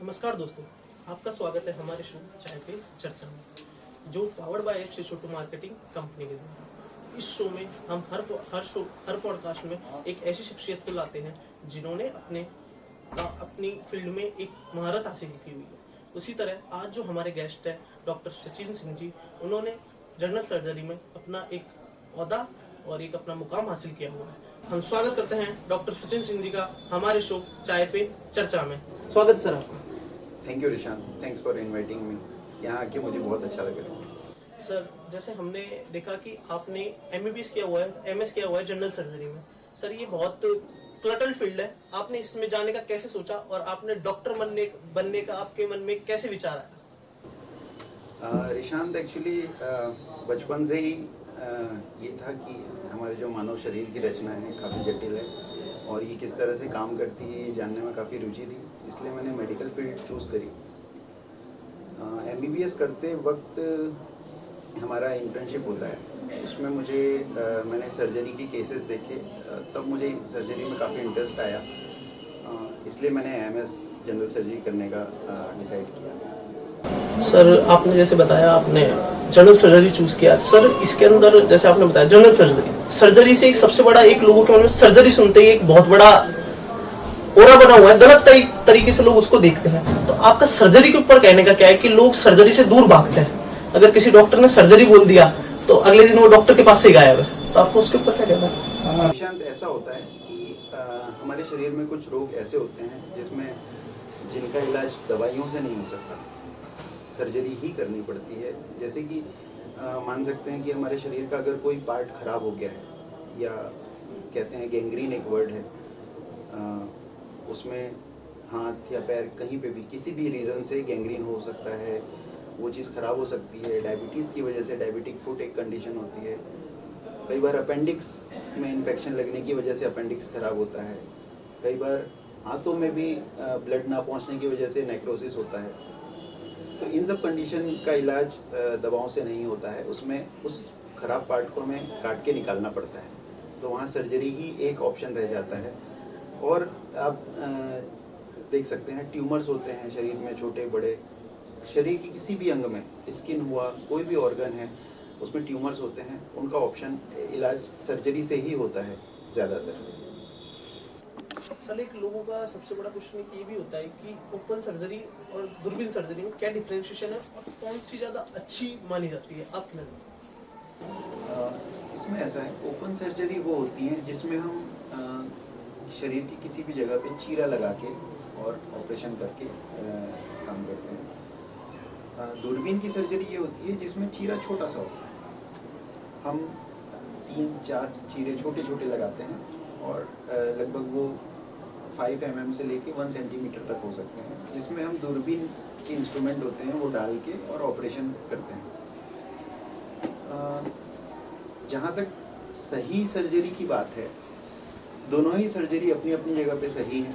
नमस्कार दोस्तों, आपका स्वागत है हमारे शो चाय पे चर्चा में, जो powered by Shri Chhotu marketing company के द्वारा। इस शो में हम हर पॉडकास्ट में एक ऐसी शख्सियत को लाते हैं जिन्होंने अपनी फील्ड में एक महारत हासिल की हुई है। उसी तरह आज जो हमारे गेस्ट है डॉक्टर सचिन सिंह जी, उन्होंने जनरल सर्जरी में अपना एक ओहदा और एक अपना मुकाम हासिल किया हुआ है। हम स्वागत करते हैं डॉक्टर सचिन सिंह जी का हमारे शो चाय पे चर्चा में। स्वागत सर आपका। Thank you Rishan, thanks for inviting me. यहाँ आके मुझे बहुत अच्छा लग रहा है। सर, जैसे हमने देखा कि आपने एमबीबीएस किया हुआ है, एमएस किया हुआ है जनरल सर्जरी में। सर, ये बहुत क्लटल फील्ड है, आपने इसमें जाने का कैसे सोचा और आपने डॉक्टर बनने का आपके मन में कैसे विचार आया? रिशांत, एक्चुअली बचपन से ही ये था कि हमारे जो मानव शरीर की रचना है काफ़ी जटिल है और ये किस तरह से काम करती है जानने में काफ़ी रुचि थी, इसलिए मैंने मेडिकल फील्ड चूज़ करी। एमबीबीएस करते वक्त हमारा इंटर्नशिप होता है, उसमें मैंने सर्जरी की केसेस देखे, तब मुझे सर्जरी में काफ़ी इंटरेस्ट आया, इसलिए मैंने एमएस जनरल सर्जरी करने का डिसाइड किया। सर, आपने जैसे बताया आपने जनरल सर्जरी चूज किया। सर, इसके अंदर जैसे आपने बताया जनरल सर्जरी से एक सबसे बड़ा, एक लोगों के मन में सर्जरी सुनते ही एक बहुत बड़ा ओरा बना हुआ है, गलत तरीके से लोग उसको देखते हैं। तो आपका सर्जरी के ऊपर कहने का क्या है कि लोग सर्जरी से दूर भागते हैं? अगर किसी डॉक्टर ने सर्जरी बोल दिया तो अगले दिन वो डॉक्टर के पास से गायब है, तो आपको उसके ऊपर क्या कहना है? शांत, ऐसा होता है कि हमारे शरीर में कुछ रोग ऐसे होते हैं जिनका इलाज दवाइयों से नहीं हो सकता, सर्जरी ही करनी पड़ती है। जैसे कि मान सकते हैं कि हमारे शरीर का अगर कोई पार्ट खराब हो गया है, या कहते हैं गैंग्रीन एक वर्ड है, उसमें हाथ या पैर कहीं पे भी किसी भी रीज़न से गैंग्रीन हो सकता है, वो चीज़ ख़राब हो सकती है। डायबिटीज़ की वजह से डायबिटिक फुट एक कंडीशन होती है। कई बार अपेंडिक्स में इन्फेक्शन लगने की वजह से अपेंडिक्स ख़राब होता है। कई बार हाथों में भी ब्लड ना पहुंचने की वजह से नेक्रोसिस होता है। तो इन सब कंडीशन का इलाज दवाओं से नहीं होता है, उसमें उस ख़राब पार्ट को हमें काट के निकालना पड़ता है, तो वहाँ सर्जरी ही एक ऑप्शन रह जाता है। और आप देख सकते हैं ट्यूमर्स होते हैं शरीर में, छोटे बड़े, शरीर के किसी भी अंग में, स्किन हुआ, कोई भी ऑर्गन है उसमें ट्यूमर्स होते हैं, उनका ऑप्शन इलाज सर्जरी से ही होता है ज़्यादातर। सर, एक लोगों का सबसे बड़ा क्वेश्चन ये भी होता है कि ओपन सर्जरी और दूरबीन सर्जरी में क्या डिफरेंशिएशन है और कौन सी ज़्यादा अच्छी मानी जाती है आपके नज़र में? इसमें ऐसा है, ओपन सर्जरी वो होती है जिसमें हम शरीर की किसी भी जगह पे चीरा लगा के और ऑपरेशन करके काम करते हैं। दूरबीन की सर्जरी ये होती है जिसमें चीरा छोटा सा होता है, हम 3-4 चीरे छोटे छोटे लगाते हैं और लगभग वो 5 mm से लेके 1 सेंटीमीटर तक हो सकते हैं, जिसमें हम दूरबीन के इंस्ट्रूमेंट होते हैं वो डाल के और ऑपरेशन करते हैं। जहाँ तक सही सर्जरी की बात है, दोनों ही सर्जरी अपनी अपनी जगह पे सही है।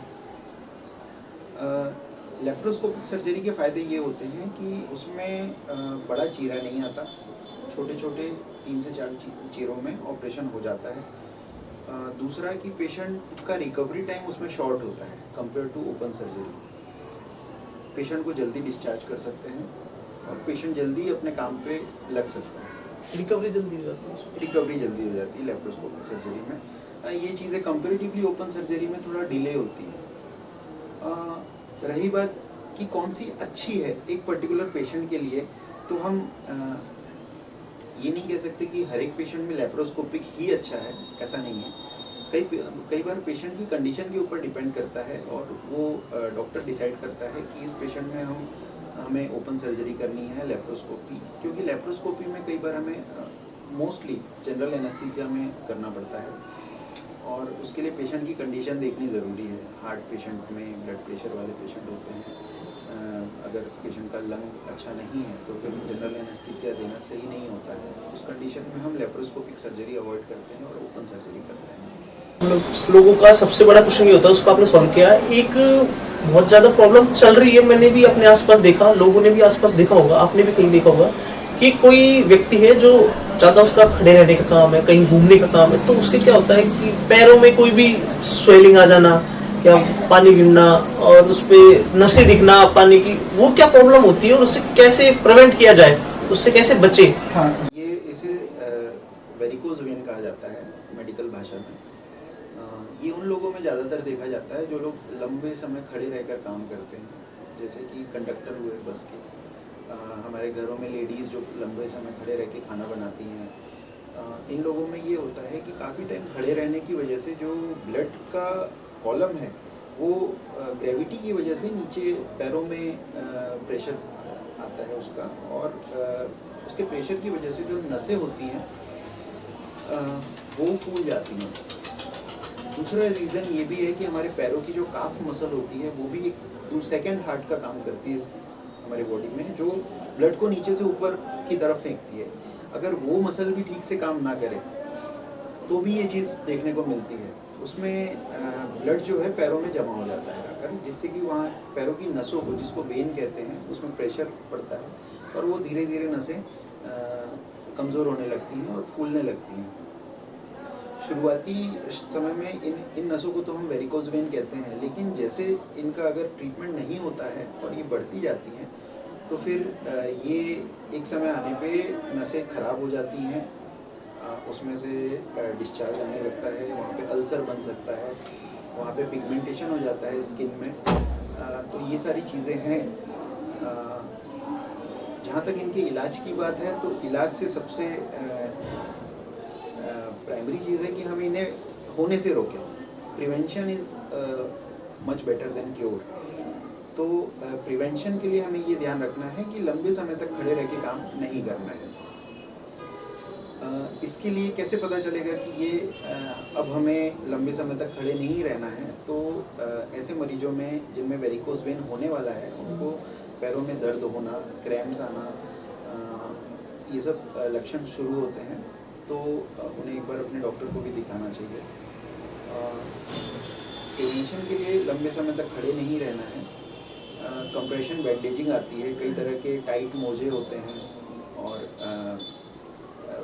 लेप्रोस्कोपिक सर्जरी के फ़ायदे ये होते हैं कि उसमें बड़ा चीरा नहीं आता, छोटे छोटे 3 से 4 चीरों में ऑपरेशन हो जाता है। दूसरा कि पेशेंट का रिकवरी टाइम उसमें शॉर्ट होता है compare to open surgery. Patient को जल्दी डिस्चार्ज कर सकते हैं और पेशेंट जल्दी अपने काम पे लग सकता है। रिकवरी जल्दी हो जाती है? रिकवरी जल्दी हो जाती है लेप्रोस्कोपिक सर्जरी में। ये चीज़ें कंपेरेटिवली ओपन सर्जरी में थोड़ा डिले होती है। रही बात कि कौन सी अच्छी है एक पर्टिकुलर पेशेंट के लिए, तो हम ये नहीं कह सकते कि हर एक पेशेंट में लेप्रोस्कोपिक ही अच्छा है, ऐसा नहीं है। कई बार पेशेंट की कंडीशन के ऊपर डिपेंड करता है और वो डॉक्टर डिसाइड करता है कि इस पेशेंट में हमें ओपन सर्जरी करनी है लेप्रोस्कोपी, क्योंकि लेप्रोस्कोपी में कई बार हमें मोस्टली जनरल एनेस्थीसिया में करना पड़ता है और उसके लिए पेशेंट की कंडीशन देखनी ज़रूरी है। हार्ट पेशेंट में, ब्लड प्रेशर वाले पेशेंट होते हैं, अगर पेशेंट का लंग अच्छा नहीं है तो फिर जनरल एनेस्थीसिया देना सही नहीं होता है। उस कंडीशन में हम लेप्रोस्कोपिक सर्जरी अवॉइड करते हैं और ओपन सर्जरी करते हैं। लोगों का सबसे बड़ा क्वेश्चन ये होता है, उसको आपने सॉल्व किया। एक बहुत ज़्यादा प्रॉब्लम चल रही है, मैंने भी अपने आसपास देखा, लोगों ने भी आसपास देखा होगा, आपने भी कहीं देखा होगा कि कोई व्यक्ति है जो ज़्यादा उसका खड़े रहने का काम है, कहीं घूमने का काम है, तो उसके क्या होता है कि पैरों में कोई भी स्वेलिंग आ जाना क्या पानी गिरना और उस पे नसें दिखना पानी की, वो क्या प्रॉब्लम होती है और उससे कैसे प्रिवेंट किया जाए, उससे कैसे बचे? हाँ, ये इसे वेरिकोज वेन कहा जाता है मेडिकल भाषा में। ये उन लोगों में ज़्यादातर देखा जाता है जो लोग लंबे समय खड़े रहकर काम करते हैं, जैसे कि कंडक्टर हुए बस के। हमारे घरों में लेडीज़ जो लंबे समय खड़े रह के खाना बनाती हैं, इन लोगों में ये होता है कि काफ़ी टाइम खड़े रहने की वजह से जो ब्लड का कॉलम है वो ग्रेविटी की वजह से नीचे पैरों में प्रेशर आता है उसका, और उसके प्रेशर की वजह से जो नसें होती हैं वो फूल जाती हैं। दूसरा रीज़न ये भी है कि हमारे पैरों की जो काफ मसल होती है वो भी एक सेकेंड हार्ट का काम करती है हमारे बॉडी में, जो ब्लड को नीचे से ऊपर की तरफ फेंकती है। अगर वो मसल भी ठीक से काम ना करे तो भी ये चीज़ देखने को मिलती है। उसमें ब्लड जो है पैरों में जमा हो जाता है आकर, जिससे कि वहाँ पैरों की नसों को, जिसको वेन कहते हैं, उसमें प्रेशर पड़ता है और वो धीरे धीरे नसें कमज़ोर होने लगती हैं और फूलने लगती हैं। शुरुआती समय में इन नसों को तो हम वेरिकोज वेन कहते हैं, लेकिन जैसे इनका अगर ट्रीटमेंट नहीं होता है और ये बढ़ती जाती हैं तो फिर ये एक समय आने पे नसें ख़राब हो जाती हैं, उसमें से डिस्चार्ज आने लगता है, वहाँ पे अल्सर बन सकता है, वहाँ पे पिगमेंटेशन हो जाता है स्किन में। तो ये सारी चीज़ें हैं। जहाँ तक इनके इलाज की बात है तो इलाज से सबसे प्राइमरी चीज़ है कि हम इन्हें होने से रोकें। Prevention is much better than cure. तो प्रिवेंशन के लिए हमें ये ध्यान रखना है कि लंबे समय तक खड़े रह के काम नहीं करना है। इसके लिए कैसे पता चलेगा कि ये अब हमें लंबे समय तक खड़े नहीं रहना है? तो ऐसे मरीजों में जिनमें वेरिकोज वेन होने वाला है उनको पैरों में दर्द होना, क्रैम्प्स आना, ये सब लक्षण शुरू होते हैं, तो उन्हें एक बार अपने डॉक्टर को भी दिखाना चाहिए। प्रिवेंशन के लिए लंबे समय तक खड़े नहीं रहना है। कंप्रेशन बैंडेजिंग आती है, कई तरह के टाइट मोजे होते हैं और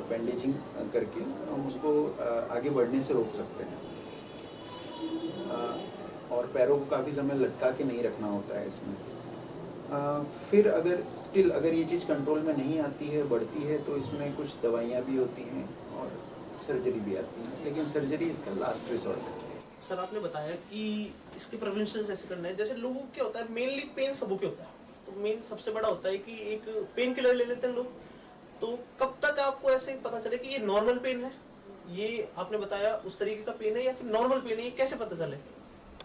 बैंडेजिंग करके हम उसको आगे बढ़ने से रोक सकते हैं। और पैरों को काफ़ी समय लटका के नहीं रखना होता है इसमें। फिर अगर ये चीज़ कंट्रोल में नहीं आती है, बढ़ती है, तो इसमें कुछ दवाइयाँ भी होती हैं और सर्जरी भी आती है, लेकिन सर्जरी इसका लास्ट रिसोर्ट है। सर आपने बताया कि इसके प्रिवेंशन कैसे करना है। जैसे लोगों को क्या होता है, मेनली पेन सबको क्या होता है, तो मेन सबसे बड़ा होता है कि एक पेन किलर ले लेते हैं लोग। तो कब तक आपको ऐसे पता चले कि ये नॉर्मल पेन है, ये आपने बताया उस तरीके का पेन है, या फिर नॉर्मल पेन है, ये कैसे पता चले?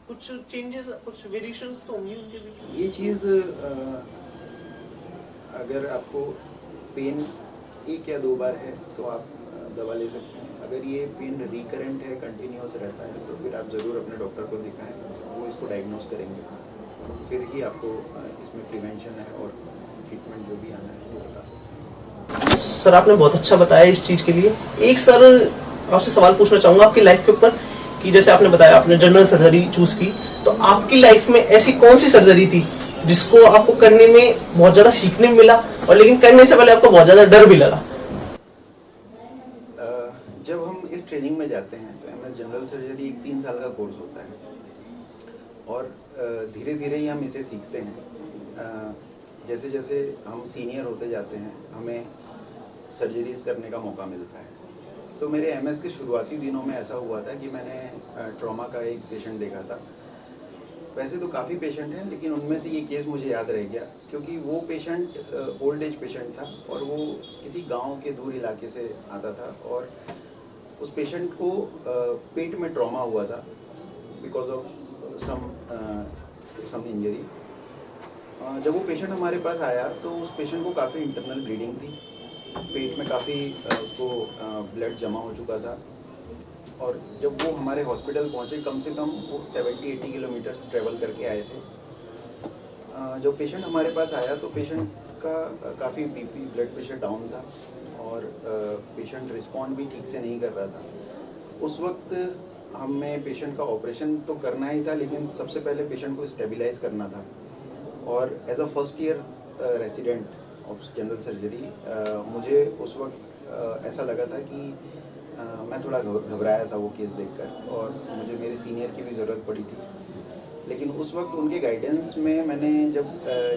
कुछ चेंजेस, कुछ वेरिएशंस तो होंगी उनके बीच। ये चीज़ अगर आपको पेन 1 या 2 बार है तो आप दवा ले सकते हैं। अगर ये पेन रिकरेंट है, कंटिन्यूस रहता है, तो फिर आप ज़रूर अपने डॉक्टर को दिखाएं, वो इसको डायग्नोस करेंगे, फिर ही आपको इसमें प्रिवेंशन है और ट्रीटमेंट जो भी आना है वो बता सकते हैं। सर आपने बहुत अच्छा बताया इस चीज़ के लिए। एक सर आपसे सवाल पूछना चाहूँगा आपकी लाइफ के ऊपर, कि जैसे आपने बताया आपने जनरल सर्जरी चूज़ की, तो आपकी लाइफ में ऐसी कौन सी सर्जरी थी जिसको आपको करने में बहुत ज़्यादा सीखने में मिला, और लेकिन करने से पहले आपको बहुत ज़्यादा डर भी लगा? जब हम इस ट्रेनिंग में जाते हैं तो MS जनरल सर्जरी एक 3 साल का कोर्स होता है और धीरे धीरे ही हम इसे सीखते हैं। जैसे जैसे हम सीनियर होते जाते हैं हमें सर्जरीज करने का मौका मिलता है। तो मेरे MS के शुरुआती दिनों में ऐसा हुआ था कि मैंने ट्रॉमा का एक पेशेंट देखा था। वैसे तो काफ़ी पेशेंट हैं, लेकिन उनमें से ये केस मुझे याद रह गया क्योंकि वो पेशेंट ओल्ड एज पेशेंट था और वो किसी गांव के दूर इलाके से आता था और उस पेशेंट को पेट में ट्रॉमा हुआ था बिकॉज ऑफ सम इंजरी। जब वो पेशेंट हमारे पास आया तो उस पेशेंट को काफ़ी इंटरनल ब्लीडिंग थी, पेट में काफ़ी उसको ब्लड जमा हो चुका था और जब वो हमारे हॉस्पिटल पहुँचे कम से कम वो 70-80 किलोमीटर्स ट्रैवल करके आए थे। जब पेशेंट हमारे पास आया तो पेशेंट का काफ़ी BP ब्लड प्रेशर डाउन था और पेशेंट रिस्पॉन्ड भी ठीक से नहीं कर रहा था। उस वक्त हमें पेशेंट का ऑपरेशन तो करना ही था, लेकिन सबसे पहले पेशेंट को स्टेबलाइज करना था और as a first year resident of general surgery मुझे उस वक्त ऐसा लगा था कि मैं थोड़ा घबराया था वो केस देखकर और मुझे मेरे सीनियर की भी ज़रूरत पड़ी थी। लेकिन उस वक्त उनके गाइडेंस में मैंने जब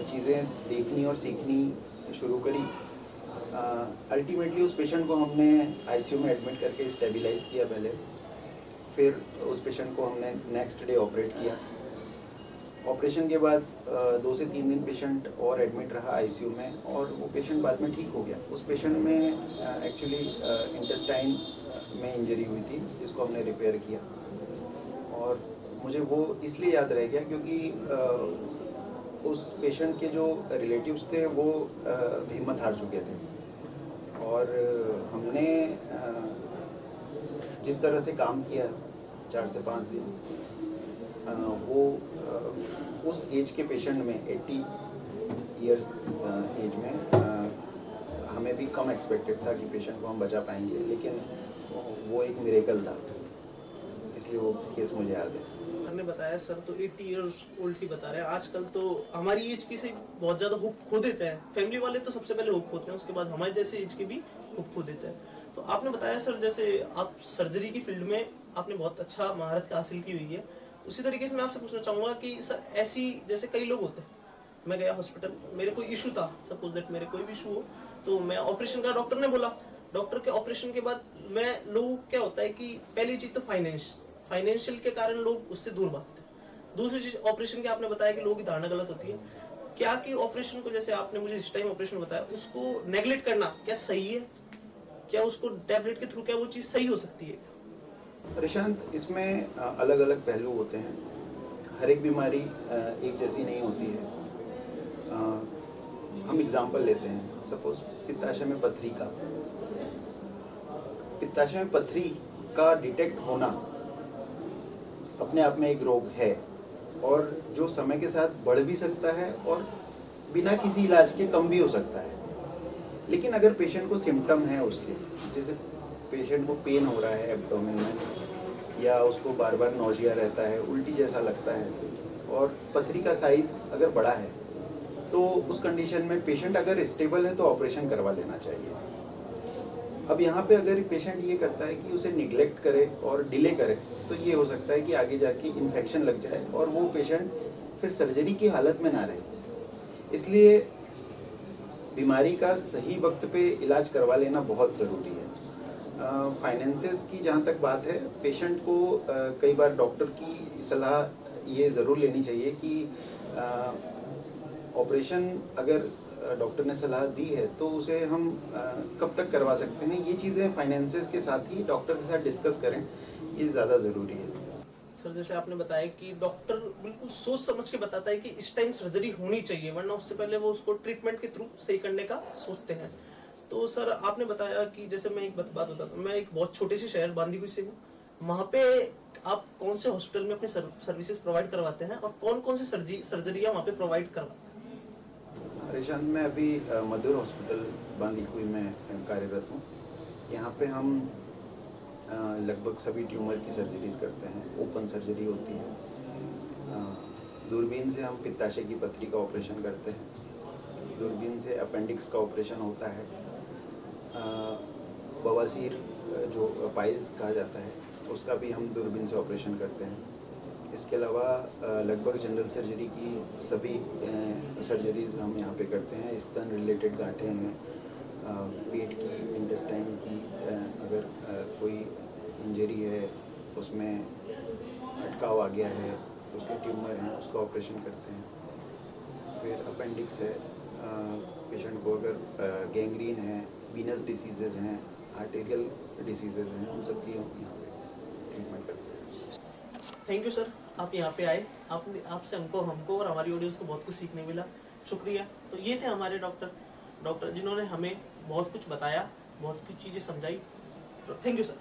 चीज़ें देखनी और सीखनी शुरू करी, अल्टीमेटली उस पेशेंट को हमने आईसीयू में एडमिट करके स्टेबलाइज किया पहले, फिर उस पेशेंट को हमने नेक्स्ट डे ऑपरेट किया। ऑपरेशन के बाद 2 से 3 दिन पेशेंट और एडमिट रहा आईसीयू में और वो पेशेंट बाद में ठीक हो गया। उस पेशेंट में एक्चुअली इंटेस्टाइन में इंजरी हुई थी जिसको हमने रिपेयर किया, और मुझे वो इसलिए याद रह गया क्योंकि उस पेशेंट के जो रिलेटिव्स थे वो हिम्मत हार चुके थे, और हमने जिस तरह से काम किया 4 से 5 दिन, वो उस एज के पेशेंट में 80 इयर्स एज में हमें भी कम एक्सपेक्टेड था कि पेशेंट को हम बचा पाएंगे, लेकिन वो एक मिरेकल था, इसलिए वो केस मुझे याद है। आपने बताया सर तो 80 इयर्स ओल्ड की बता रहे हैं। आजकल तो हमारी एज की से बहुत ज्यादा होप खो देते हैं, फैमिली वाले तो सबसे पहले होप खोते हैं, उसके बाद हमारे जैसे एज के भी होप खो देते हैं। तो आपने बताया सर जैसे आप सर्जरी की फील्ड में आपने बहुत अच्छा महारत हासिल की हुई है, उसी तरीके से मैं आपसे पूछना चाहूंगा कि सर ऐसी जैसे कई लोग होते हैं, मैं गया हॉस्पिटल, मेरे कोई इशू था, सपोज दैट मेरे कोई भी इशू हो, तो मैं ऑपरेशन का, डॉक्टर ने बोला, डॉक्टर के ऑपरेशन के बाद मैं लोग क्या होता है कि पहली चीज तो फाइनेंशियल के कारण लोग उससे दूर भागते हैं। दूसरी चीज ऑपरेशन के आपने बताया कि लोगों की धारणा गलत होती है, क्या कि ऑपरेशन को जैसे आपने मुझे इस टाइम ऑपरेशन बताया उसको नेग्लेक्ट करना क्या सही है? क्या उसको टैबलेट के थ्रू क्या वो चीज सही हो सकती है? प्रशांत, इसमें अलग अलग पहलू होते हैं, हर एक बीमारी एक जैसी नहीं होती है। हम एग्जांपल लेते हैं, सपोज पित्ताशय में पथरी का, पित्ताशय में पथरी का डिटेक्ट होना अपने आप में एक रोग है, और जो समय के साथ बढ़ भी सकता है और बिना किसी इलाज के कम भी हो सकता है। लेकिन अगर पेशेंट को सिम्टम है उसके, जैसे पेशेंट को पेन हो रहा है एब्डोमेन में, या उसको बार बार नौजिया रहता है, उल्टी जैसा लगता है, और पथरी का साइज अगर बड़ा है, तो उस कंडीशन में पेशेंट अगर स्टेबल है तो ऑपरेशन करवा लेना चाहिए। अब यहाँ पे अगर पेशेंट ये करता है कि उसे निगलेक्ट करे और डिले करे, तो ये हो सकता है कि आगे जाके इन्फेक्शन लग जाए और वो पेशेंट फिर सर्जरी की हालत में ना रहे। इसलिए बीमारी का सही वक्त पे इलाज करवा लेना बहुत ज़रूरी है। फाइनेंसेस की जहाँ तक बात है, पेशेंट को कई बार डॉक्टर की सलाह ये ज़रूर लेनी चाहिए कि ऑपरेशन अगर डॉक्टर ने सलाह दी है तो उसे हम कब तक करवा सकते हैं, ये चीज़ें फाइनेंसेस के साथ ही डॉक्टर के साथ डिस्कस करें, ये ज़्यादा ज़रूरी है। सर जैसे आपने बताया कि डॉक्टर बिल्कुल सोच समझ के बताता है कि इस टाइम सर्जरी होनी चाहिए, वरना उससे पहले वो उसको ट्रीटमेंट के थ्रू सही करने का सोचते हैं। तो सर आपने बताया कि जैसे मैं एक बात बताता हूँ, मैं एक बहुत छोटे से शहर बांदीकुई से हूँ, वहाँ पे आप कौन से हॉस्पिटल में अपनी सर्विसेज प्रोवाइड करवाते हैं और कौन कौन सी सर्जरियाँ वहाँ पे प्रोवाइड करवाते हैं? रिशांत, मैं अभी मधुर हॉस्पिटल बांदीकुई में कार्यरत हूँ। यहाँ पे हम लगभग सभी ट्यूमर की सर्जरीज करते हैं, ओपन सर्जरी होती है, दूरबीन से हम पित्ताशय की पथरी का ऑपरेशन करते हैं, दूरबीन से अपेंडिक्स का ऑपरेशन होता है, बवासीर जो पाइल्स कहा जाता है उसका भी हम दूरबीन से ऑपरेशन करते हैं। इसके अलावा लगभग जनरल सर्जरी की सभी सर्जरीज हम यहाँ पे करते हैं। स्तन रिलेटेड गांठें हैं, पेट की, इंटेस्टाइन की, अगर कोई इंजरी है, उसमें अटकाव आ गया है, उसके ट्यूमर हैं, उसका ऑपरेशन करते हैं। फिर अपेंडिक्स है, पेशेंट को अगर गैंग्रीन है, वीनस डिसीजेज हैं, आर्टेरियल डिसीजेज हैं, उन सब की हम यहाँ पे ट्रीटमेंट करते हैं। थैंक यू सर, आप यहाँ पे आए, आपसे हमको और हमारी ऑडियंस को बहुत कुछ सीखने मिला, शुक्रिया। तो ये थे हमारे डॉक्टर जिन्होंने हमें बहुत कुछ बताया, बहुत कुछ चीज़ें समझाई। तो थैंक यू सर।